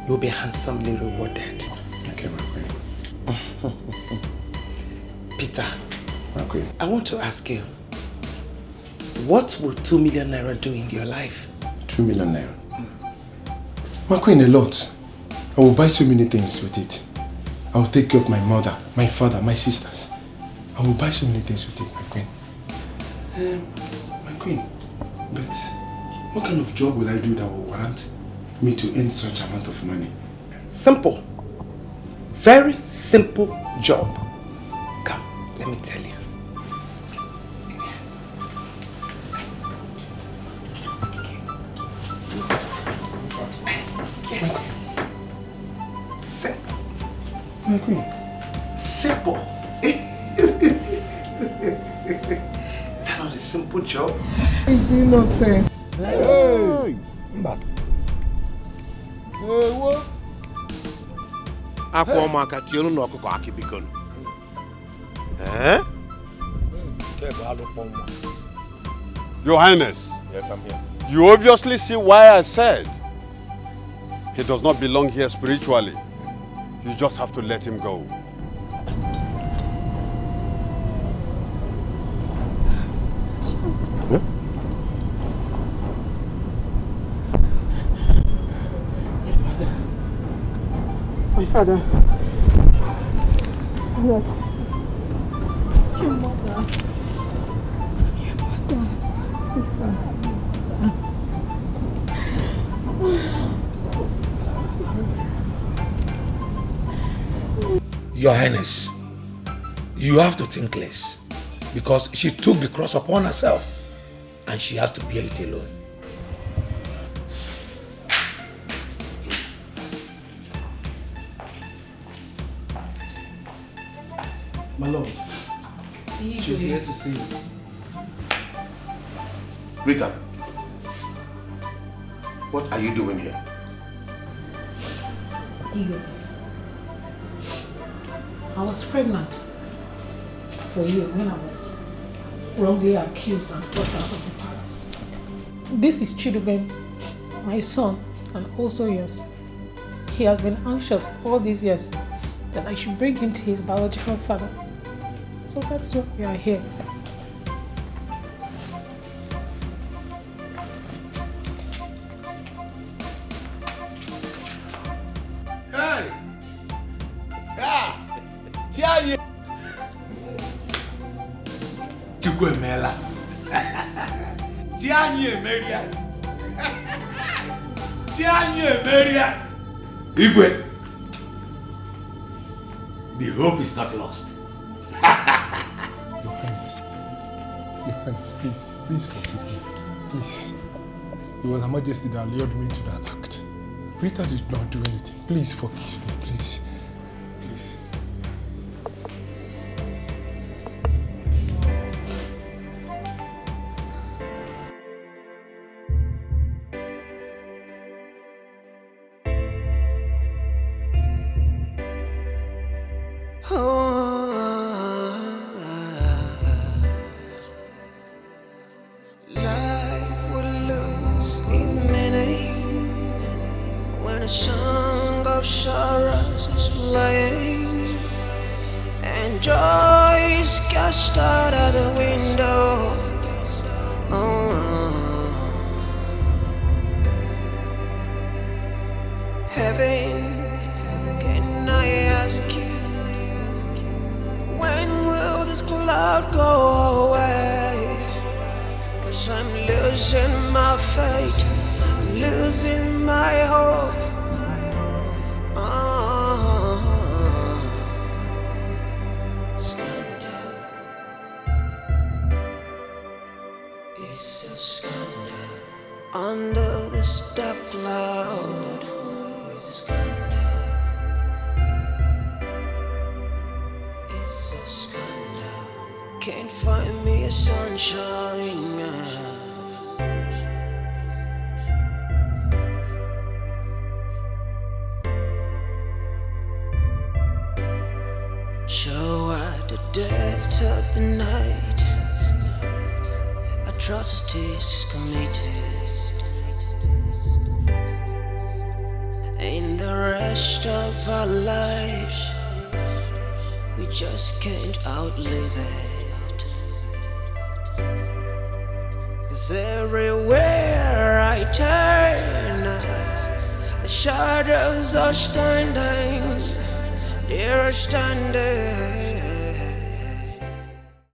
you'll be handsomely rewarded. Okay, my queen. Peter, my queen, I want to ask you, what will 2 million naira do in your life? 2 million naira? My queen, a lot. I will buy so many things with it. I will take care of my mother, my father, my sisters. I will buy so many things with it, my queen. My queen, but what kind of job will I do that will warrant me to earn such amount of money? Simple. Very simple job. Come, let me tell you. Yes. Simple. My queen. Simple. Is that not a simple job? It's innocent. Hey! What? Your Highness. Yes, I'm here. You obviously see why I said he does not belong here spiritually. You just have to let him go. My father. Yes. Your mother. Your mother. Sister. Your Highness, you have to think less because she took the cross upon herself and she has to bear it alone. My lord, she's here to see you. Rita, what are you doing here? Igwe, I was pregnant for you when I was wrongly accused and forced out of the palace. This is Chidubem, my son, and also yours. He has been anxious all these years that I should bring him to his biological father. So that's why we are here. Hey! Ah! Chiaye! Chukwemela. Chiaye Maria! Chiaye Maria! Igwe, the hope is not lost. Your Highness, please forgive me. Please. It was Her Majesty that lured me to that act. Rita did not do anything. Please forgive me, please. Please. Life would lose its meaning when a song of sorrows is playing and joy is cast out of the window. Heaven, can I ask you, when will this cloud go away? 'Cause I'm losing my faith, I'm losing my hope. Scandal, it's a scandal. Under the stars can't find me a sunshine. So at the depth of the night, atrocities committed. In the rest of our lives, we just can't outlive it. 'Cause everywhere I turn, the shadows are standing. They're standing